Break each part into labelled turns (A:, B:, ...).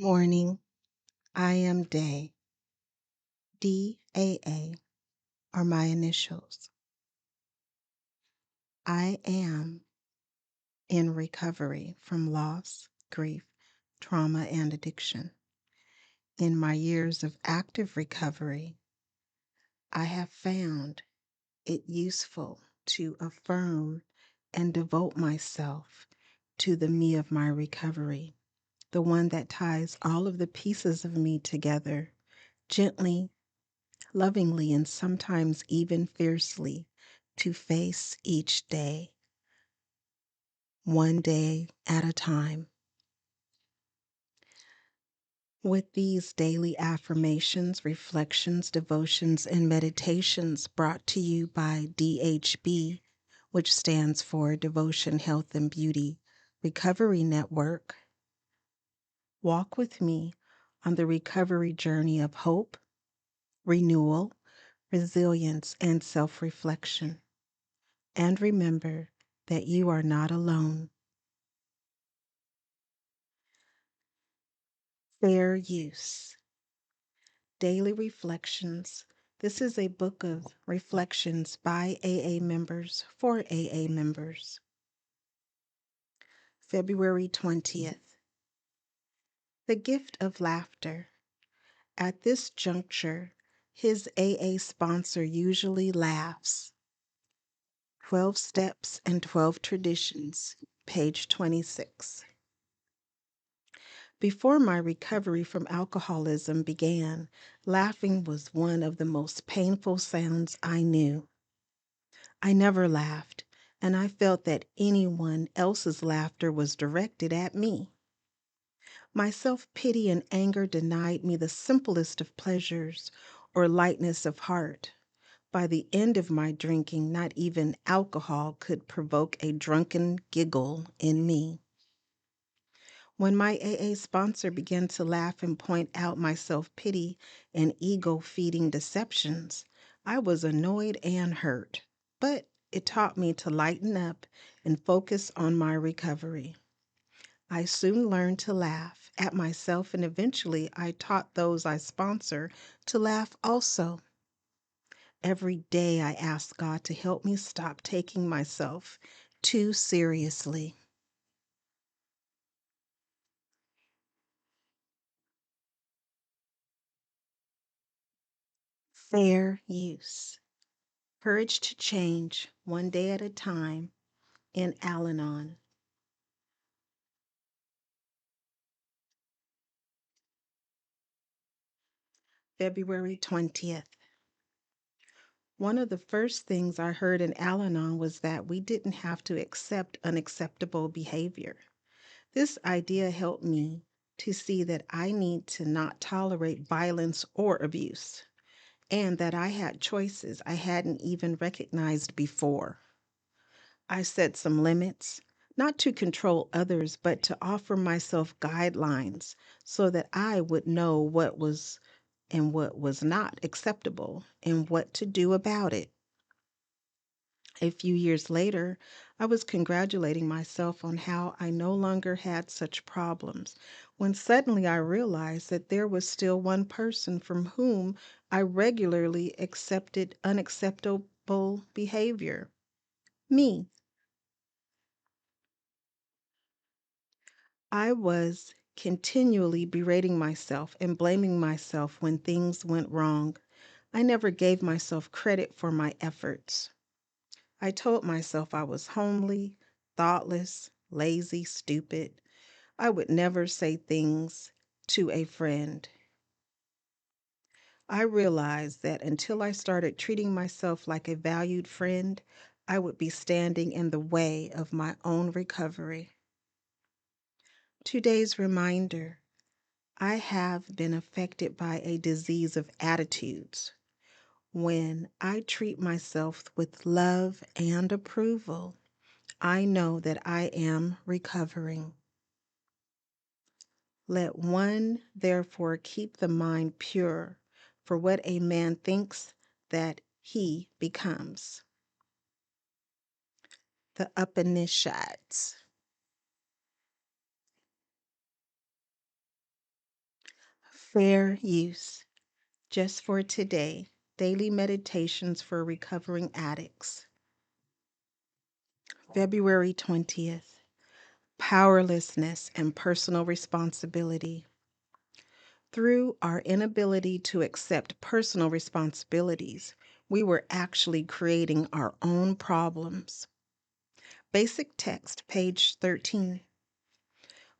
A: Morning. I am Day. DAA are my initials. I am in recovery from loss, grief, trauma, and addiction. In my years of active recovery, I have found it useful to affirm and devote myself to the me of my recovery, the one that ties all of the pieces of me together gently, lovingly, and sometimes even fiercely to face each day, one day at a time. With these daily affirmations, reflections, devotions, and meditations brought to you by DHB, which stands for Devotion, Health, and Beauty Recovery Network, walk with me on the recovery journey of hope, renewal, resilience, and self reflection. And remember that you are not alone. Fair Use. Daily Reflections. This is a book of reflections by AA members for AA members. February 20th. The Gift of Laughter. At this juncture, his AA sponsor usually laughs. 12 Steps and 12 Traditions, page 26. Before my recovery from alcoholism began, laughing was one of the most painful sounds I knew. I never laughed, and I felt that anyone else's laughter was directed at me. My self-pity and anger denied me the simplest of pleasures or lightness of heart. By the end of my drinking, not even alcohol could provoke a drunken giggle in me. When my AA sponsor began to laugh and point out my self-pity and ego-feeding deceptions, I was annoyed and hurt, but it taught me to lighten up and focus on my recovery. I soon learned to laugh at myself, and eventually I taught those I sponsor to laugh also. Every day I ask God to help me stop taking myself too seriously. Fair use. Courage to change, one day at a time, in Al Anon. February 20th. One of the first things I heard in Al Anon was that we didn't have to accept unacceptable behavior. This idea helped me to see that I need to not tolerate violence or abuse, and that I had choices I hadn't even recognized before. I set some limits, not to control others, but to offer myself guidelines so that I would know what was and what was not acceptable and what to do about it. A few years later, I was congratulating myself on how I no longer had such problems, when suddenly I realized that there was still one person from whom I regularly accepted unacceptable behavior: me. I was continually berating myself and blaming myself when things went wrong. I never gave myself credit for my efforts. I told myself I was homely, thoughtless, lazy, stupid. I would never say things to a friend. I realized that until I started treating myself like a valued friend, I would be standing in the way of my own recovery. Today's reminder: I have been affected by a disease of attitudes. When I treat myself with love and approval, I know that I am recovering. Let one therefore keep the mind pure, for what a man thinks, that he becomes. The Upanishads. Fair use. Just for today, daily meditations for recovering addicts. February 20th, powerlessness and personal responsibility. Through our inability to accept personal responsibilities, we were actually creating our own problems. Basic text, page 13.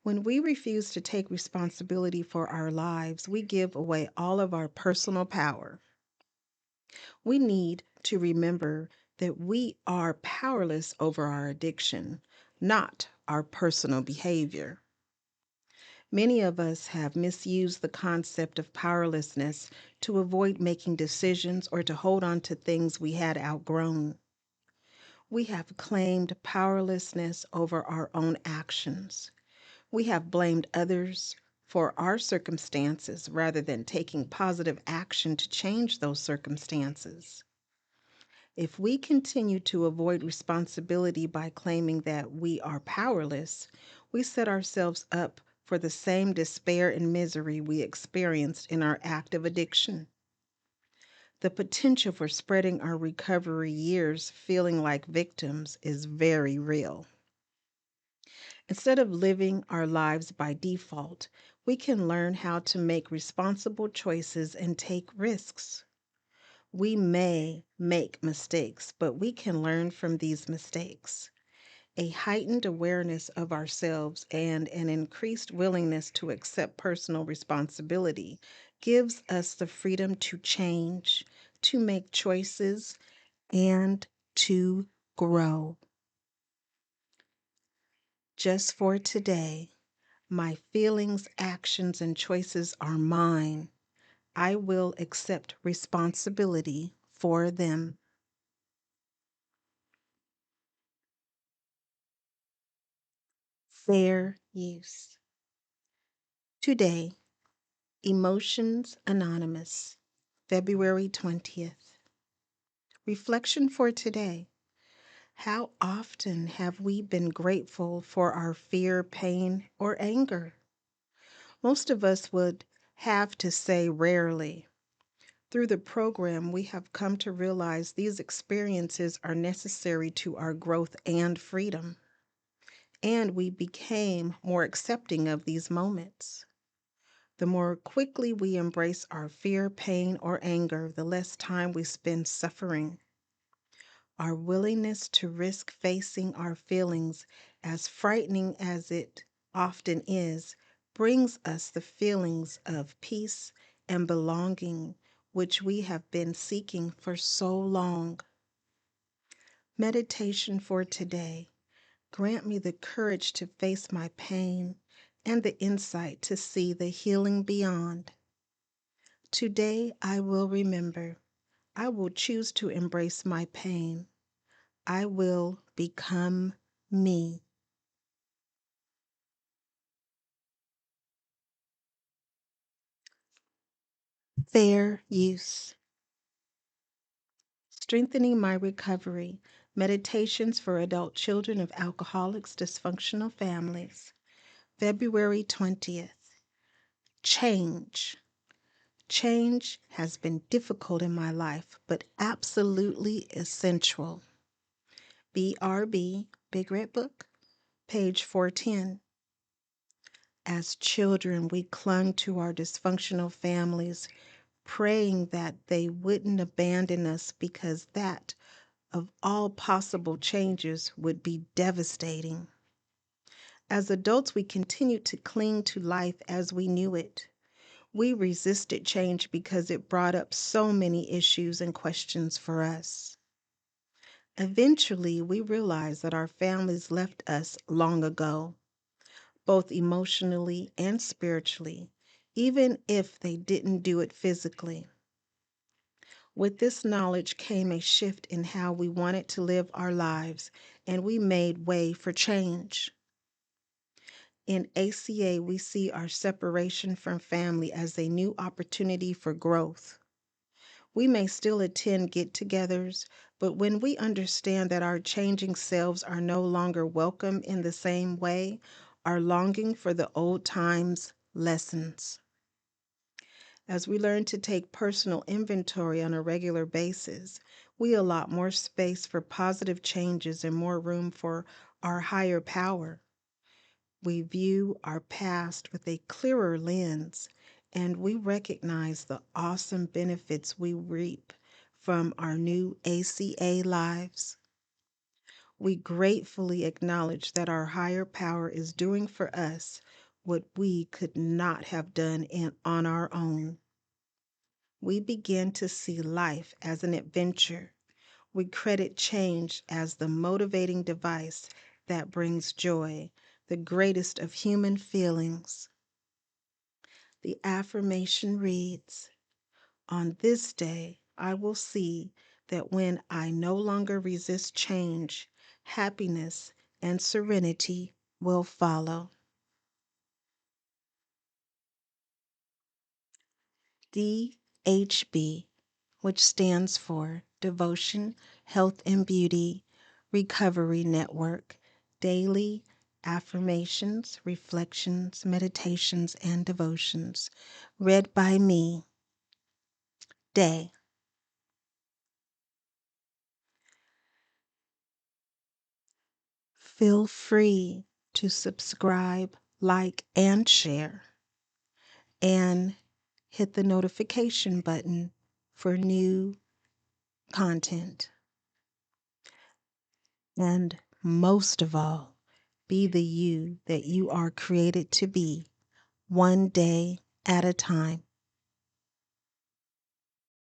A: When we refuse to take responsibility for our lives, we give away all of our personal power. We need to remember that we are powerless over our addiction, not our personal behavior. Many of us have misused the concept of powerlessness to avoid making decisions or to hold on to things we had outgrown. We have claimed powerlessness over our own actions. We have blamed others for our circumstances rather than taking positive action to change those circumstances. If we continue to avoid responsibility by claiming that we are powerless, we set ourselves up for the same despair and misery we experienced in our active addiction. The potential for spreading our recovery years feeling like victims is very real. Instead of living our lives by default, we can learn how to make responsible choices and take risks. We may make mistakes, but we can learn from these mistakes. A heightened awareness of ourselves and an increased willingness to accept personal responsibility gives us the freedom to change, to make choices, and to grow. Just for today, my feelings, actions, and choices are mine. I will accept responsibility for them. Fair use. Today, Emotions Anonymous, February 20th. Reflection for today. How often have we been grateful for our fear, pain, or anger? Most of us would have to say rarely. Through the program, we have come to realize these experiences are necessary to our growth and freedom. And we became more accepting of these moments. The more quickly we embrace our fear, pain, or anger, the less time we spend suffering. Our willingness to risk facing our feelings, as frightening as it often is, brings us the feelings of peace and belonging which we have been seeking for so long. Meditation for today. Grant me the courage to face my pain and the insight to see the healing beyond. Today I will remember. I will choose to embrace my pain. I will become me. Fair use. Strengthening my recovery. Meditations for adult children of alcoholics, dysfunctional families. February 20th. Change. Change has been difficult in my life, but absolutely essential. BRB, Big Red Book, page 410. As children, we clung to our dysfunctional families, praying that they wouldn't abandon us because that, of all possible changes, would be devastating. As adults, we continued to cling to life as we knew it. We resisted change because it brought up so many issues and questions for us. Eventually, we realized that our families left us long ago, both emotionally and spiritually, even if they didn't do it physically. With this knowledge came a shift in how we wanted to live our lives, and we made way for change. In ACA, we see our separation from family as a new opportunity for growth. We may still attend get togethers, but when we understand that our changing selves are no longer welcome in the same way, our longing for the old times lessens. As we learn to take personal inventory on a regular basis, we allot more space for positive changes and more room for our higher power. We view our past with a clearer lens, and we recognize the awesome benefits we reap from our new ACA lives. We gratefully acknowledge that our higher power is doing for us what we could not have done on our own. We begin to see life as an adventure. We credit change as the motivating device that brings joy, the greatest of human feelings. The affirmation reads, "On this day, I will see that when I no longer resist change, happiness and serenity will follow." DHB, which stands for Devotion, Health and Beauty Recovery Network, daily affirmations, reflections, meditations, and devotions, read by me. Day. Feel free to subscribe, like, and share, and hit the notification button for new content. And most of all, be the you that you are created to be, one day at a time.